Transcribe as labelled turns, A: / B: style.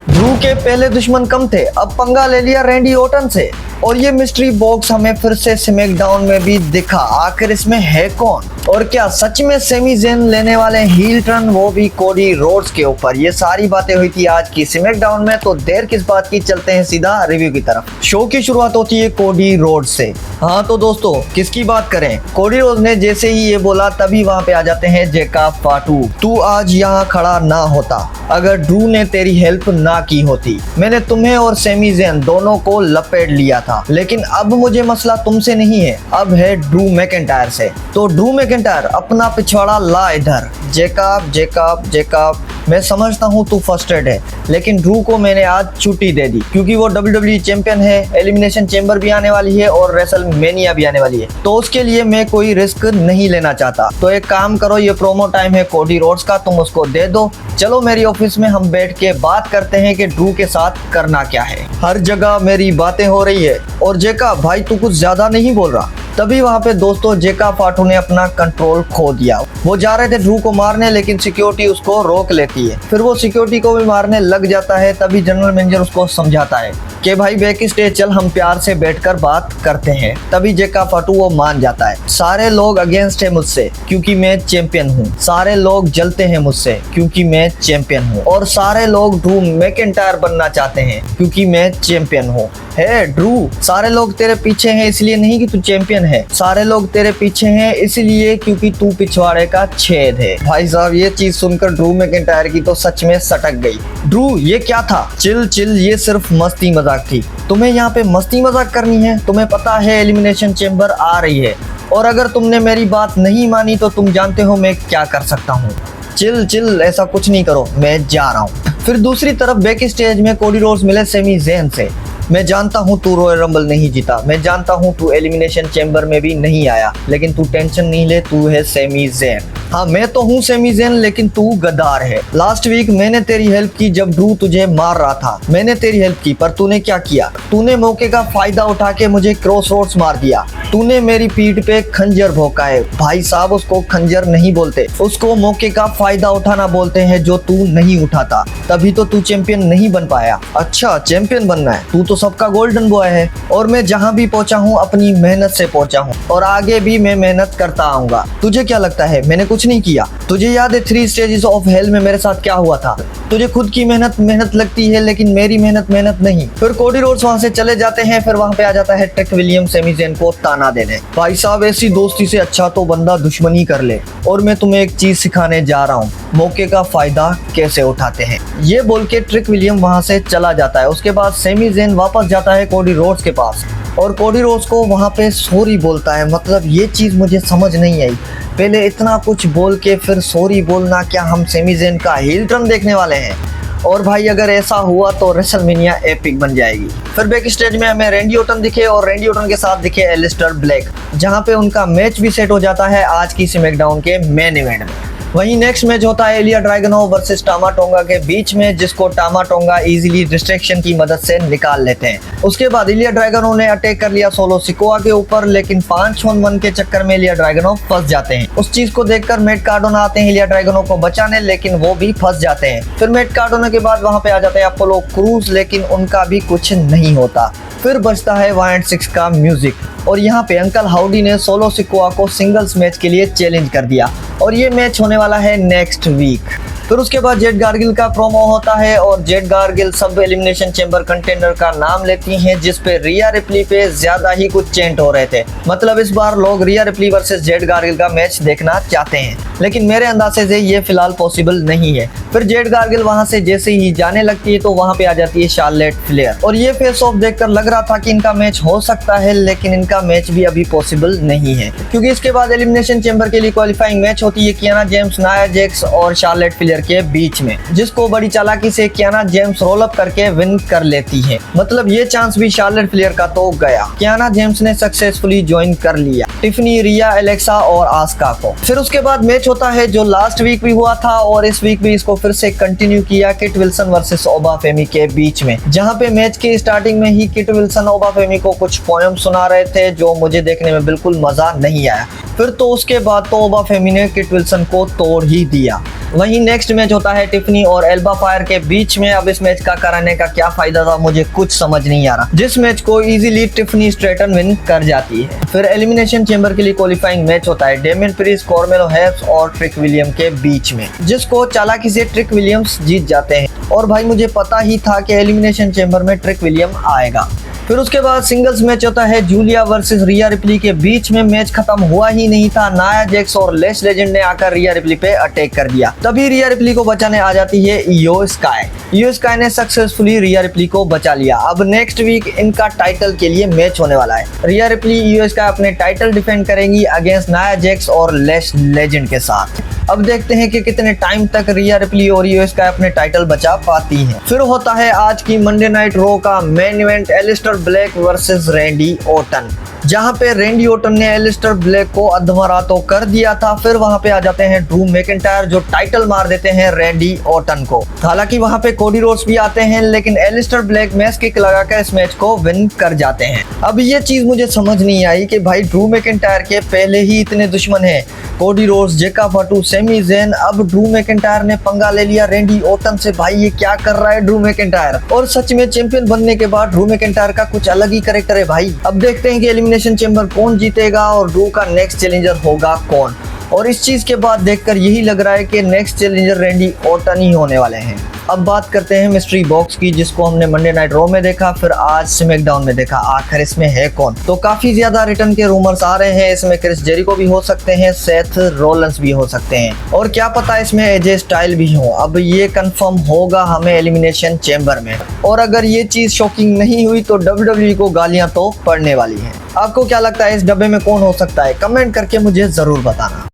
A: Drew के पहले दुश्मन कम थे, अब पंगा ले लिया रैंडी ऑर्टन से। और ये मिस्ट्री बॉक्स हमें फिर से स्मैकडाउन में भी दिखा। आखिर इसमें है कौन? और क्या सच में सेमी ज़ेन लेने वाले हील टर्न, वो भी कोडी रोड्स के ऊपर? ये सारी बातें हुई थी आज की स्मैकडाउन में, तो देर किस बात की, चलते हैं सीधा रिव्यू की तरफ। शो की शुरुआत होती है कोडी रोड्स से। हाँ तो दोस्तों, किसकी बात करें? कोडी रोड्स ने जैसे ही ये बोला तभी वहाँ पे आ जाते हैं जैकब फाटू। तू आज यहाँ खड़ा ना होता अगर ड्रू ने तेरी हेल्प ना की होती। मैंने तुम्हें और सेमी ज़ेन दोनों को लपेट लिया था, लेकिन अब मुझे मसला तुमसे नहीं है, अब है ड्रू मैकिंटायर से। तो ड्रू मैकिंटायर, अपना पिछवाड़ा ला इधर। जैकब जैकब जैकब, मैं समझता हूँ तू फ्रस्ट्रेटेड है, लेकिन ड्रू को मैंने आज छुट्टी दे दी क्योंकि वो WWE चैंपियन है, एलिमिनेशन चेंबर भी आने वाली है और रेसलमेनिया भी आने वाली है, तो उसके लिए मैं कोई रिस्क नहीं लेना चाहता। तो एक काम करो, ये प्रोमो टाइम है कोडी रोड्स का, तुम उसको दे दो। चलो मेरी ऑफिस में हम बैठ के बात करते हैं कि ड्रू के साथ करना क्या है। हर जगह मेरी बातें हो रही है और जैकब भाई तू कुछ ज्यादा नहीं बोल रहा। तभी वहाँ पे दोस्तों जैकब फाटू ने अपना कंट्रोल खो दिया। वो जा रहे थे ड्रू को मारने, लेकिन सिक्योरिटी उसको रोक लेती है। फिर वो सिक्योरिटी को भी मारने लग जाता है। तभी जनरल मैनेजर उसको समझाता है कि भाई बैक स्टेज चल, हम प्यार से बैठकर बात करते हैं। तभी जैकब फाटू वो मान जाता है। सारे लोग अगेंस्ट है मुझसे क्योंकि मैं चैंपियन हूँ, सारे लोग जलते हैं मुझसे क्योंकि मैं चैंपियन हूँ, और सारे लोग ड्रू मैकिंटायर बनना चाहते हैं क्योंकि मैं चैंपियन हूँ। है ड्रू, सारे लोग तेरे पीछे हैं इसलिए नहीं कि तू चैंपियन है, सारे लोग तेरे पीछे हैं इसलिए क्योंकि तू पिछवाड़े का छेद है। भाई साहब ये चीज सुनकर ड्रू मैकिंटायर की तो सच में सटक गई। ड्रू ये क्या था? चिल चिल, ये सिर्फ मस्ती मजाक थी। तुम्हें यहाँ पे मस्ती मजाक करनी है? तुम्हें पता है एलिमिनेशन चेंबर आ रही है, और अगर तुमने मेरी बात नहीं मानी तो तुम जानते हो मैं क्या कर सकता हूँ। चिल चिल, ऐसा कुछ नहीं करो, मैं जा रहा हूँ। फिर दूसरी तरफ बैक स्टेज में कोडी रोड्स मिले सेमी ज़ेन से। मैं जानता हूँ तू रॉयल रंबल नहीं जीता, मैं जानता हूँ तू एलिमिनेशन चेंबर में भी नहीं आया, लेकिन तू टेंशन नहीं ले, तू है सेमी ज़ेन। हाँ मैं तो हूँ सेमी ज़ेन, लेकिन तू गद्दार है। लास्ट वीक मैंने तेरी हेल्प की जब ड्रू तुझे मार रहा था, मैंने तेरी हेल्प की, पर तूने क्या किया? तूने मौके का फायदा उठा के मुझे क्रॉस रोड्स मार दिया। तूने मेरी पीठ पे खंजर भोंका है। भाई साहब उसको खंजर नहीं बोलते, उसको मौके का फायदा उठाना बोलते हैं, जो तू नहीं उठाता, तभी तो तू चैंपियन नहीं बन पाया। अच्छा चैंपियन बनना है? तू तो सबका गोल्डन बॉय है, और मैं जहाँ भी पहुँचा हूँ अपनी मेहनत से पहुँचा हूँ, और आगे भी मैं मेहनत करता आऊंगा। तुझे क्या लगता है मैंने कुछ नहीं किया? तुझे याद है 3 स्टेजेस ऑफ हेल में मेरे साथ क्या हुआ था? तुझे खुद की मेहनत लगती है, लेकिन मेरी मेहनत नहीं। फिर कोडी रोड्स वहाँ से चले जाते हैं। फिर वहाँ पे आ जाता है ट्रिक विलियम सेमी ज़ेन को ताना देने। भाई साहब ऐसी दोस्ती से अच्छा तो बंदा दुश्मनी कर ले, और मैं तुम्हें एक चीज सिखाने जा रहा हूँ, मौके का फायदा कैसे उठाते हैं। ये बोल के ट्रिक विलियम वहाँ से चला जाता है। उसके बाद सेमी ज़ेन वापस जाता है कोडी रोड्स के पास, और कोडी रोड्स को वहाँ पे सॉरी बोलता है। मतलब ये चीज़ मुझे समझ नहीं आई, पहले इतना कुछ बोल के फिर सॉरी बोलना, क्या हम सेमी ज़ेन का हील टर्न देखने वाले हैं? और भाई अगर ऐसा हुआ तो रेसलमेनिया एपिक बन जाएगी। फिर बैक स्टेज में हमें रैंडी ऑर्टन दिखे, और रैंडी ऑर्टन के साथ दिखे एलिस्टर ब्लैक, जहां पे उनका मैच भी सेट हो जाता है आज की स्मैकडाउन के मेन इवेंट में। वहीं नेक्स्ट मैच होता है इलिया ड्रैगुनोव वर्सेस टामा टोंगा के बीच में, जिसको टामा टोंगा इजीली डिस्ट्रैक्शन की मदद से निकाल लेते हैं। उसके बाद इलिया ड्रैगुनोव ने अटैक कर लिया सोलो सिकोआ के ऊपर, लेकिन 5-on-1 के चक्कर में इलिया ड्रैगुनोव फंस जाते हैं। उस चीज को देखकर मैट कार्डोना आते हैं इलिया ड्रैगुनोव को बचाने, लेकिन वो भी फंस जाते हैं। फिर मैट कार्डोना के बाद वहां पे आ जाते हैं अपोलो क्रूज, लेकिन उनका भी कुछ नहीं होता। फिर बजता है 1-6 का म्यूजिक, और यहाँ पे अंकल हाउडी ने सोलो सिकोआ को सिंगल्स मैच के लिए चैलेंज कर दिया, और ये मैच होने वाला है नेक्स्ट वीक। फिर उसके बाद जेड गार्गिल का प्रोमो होता है, और जेड गार्गिल सब एलिमिनेशन चेंबर कंटेंडर का नाम लेती हैं, जिस पे रिया रिप्ली पे ज्यादा ही कुछ चेंट हो रहे थे। मतलब इस बार लोग रिया रिप्ली वर्सेस जेड गार्गिल का मैच देखना चाहते हैं, लेकिन मेरे अंदाजे से ये फिलहाल पॉसिबल नहीं है। फिर जेड गार्गिल वहां से जैसे ही जाने लगती है तो वहां पे आ जाती है शार्लेट फ्लेयर, और ये फेस ऑफ देखकर लग रहा था कि इनका मैच हो सकता है, लेकिन इनका मैच भी अभी पॉसिबल नहीं है, क्योंकि इसके बाद एलिमिनेशन चेंबर के लिए क्वालिफाइंग मैच होती है कियाना जेम्स, नाया जैक्स और शार्लेट फ्लेयर के बीच में, जिसको बड़ी चालाकी से कियाना जेम्स रोल अप करके विन कर लेती है। मतलब ये चांस भी शार्लेट फ्लेयर का तो गया। कियाना जेम्स ने सक्सेसफुली ज्वाइन कर लिया टिफनी, रिया, एलेक्सा और आस्का को। फिर उसके बाद मैच होता है जो लास्ट वीक भी हुआ था और इस वीक भी इसको फिर से कंटिन्यू किया किट विल्सन वर्सेस ओबाफेमी के बीच में, जहां पे मैच की स्टार्टिंग में ही किट विल्सन ओबाफेमी को कुछ पोएम सुना रहे थे जो मुझे देखने में बिल्कुल मजा नहीं आया। फिर तो उसके बाद तो ओबाफेमी ने किट विल्सन को तोड़ ही दिया। वहीं नेक्स्ट मैच होता है टिफनी और एल्बा फायर के बीच में। अब इस मैच का कराने का क्या फायदा था, मुझे कुछ समझ नहीं आ रहा, जिस मैच को इजीली टिफनी स्ट्रेटन विन कर जाती है। फिर एलिमिनेशन चेंबर के लिए क्वालिफाइंग मैच होता है डेमियन प्रीस्ट, कार्मेलो हैव्स और ट्रिक विलियम के बीच में, जिसको चालाकी से ट्रिक विलियम्स जीत जाते हैं। और भाई मुझे पता ही था कि एलिमिनेशन चेंबर में ट्रिक विलियम आएगा। फिर उसके बाद सिंगल्स मैच होता है जूलिया वर्सेस रिया रिप्ली के बीच में। मैच खत्म हुआ ही नहीं था, नाया जैक्स और लेस लेजेंड ने आकर रिया रिप्ली पे अटैक कर दिया। तभी रिया रिप्ली को बचाने आ जाती है इयो स्काई। इयो स्काई ने सक्सेसफुली रिया रिप्ली को बचा लिया। अब नेक्स्ट वीक इनका टाइटल के लिए मैच होने वाला है। रिया रिप्ली इयो स्काई अपने टाइटल डिफेंड करेंगी अगेंस्ट नाया जैक्स और लेस लेजेंड के साथ। अब देखते हैं कि कितने टाइम तक रिया रिप्ली और इयो स्काई अपने टाइटल बचा पाती हैं। फिर होता है आज की मंडे नाइट रॉ का main event Alistair Black versus Randy Orton, जहां पे रैंडी ऑर्टन ने एलिस्टर ब्लैक को अधमरा तो कर दिया था। फिर वहां पे आ जाते हैं ड्रू मैकिंटायर जो टाइटल मार देते हैं रैंडी ऑर्टन को। हालांकि वहां पे कोडी रोड्स भी आते हैं, लेकिन एलिस्टर ब्लैक मैच किक लगाकर इस मैच को विन कर जाते हैं। अब ये चीज मुझे समझ नहीं आई कि भाई ड्रू मैकिंटायर के पहले ही इतने दुश्मन हैं, कोडी रोड्स, जेका फाटू, सेमी ज़ेन। अब ड्रू मैकिंटायर ने पंगा ले लिया रैंडी ऑर्टन से। भाई ये क्या कर रहा है ड्रू मैकिंटायर? और सच में चैंपियन बनने के बाद ड्रू मैकिंटायर का कुछ अलग ही कैरेक्टर है भाई। अब देखते हैं कि एलिमिनेशन चेंबर कौन जीतेगा और ड्रू का नेक्स्ट चैलेंजर होगा कौन। और इस चीज के बाद देखकर यही लग रहा है कि नेक्स्ट चैलेंजर रैंडी ऑर्टन ही होने वाले हैं। अब बात करते हैं मिस्ट्री बॉक्स की, जिसको हमने मंडे नाइट रॉ में देखा, फिर आज स्मैकडाउन में देखा। आखिर इसमें है कौन? तो काफी ज्यादा रिटर्न के रूमर्स आ रहे हैं। इसमें क्रिस जेरिको भी हो सकते हैं, सेथ रोलेंस भी हो सकते हैं, और क्या पता इसमें एजे स्टाइल भी हो। अब ये कंफर्म होगा हमें एलिमिनेशन चेंबर में। और अगर ये चीज शॉकिंग नहीं हुई तो WWE को गालियां तो पड़ने वाली हैं। आपको क्या लगता है इस डब्बे में कौन हो सकता है? कमेंट करके मुझे जरूर बताना।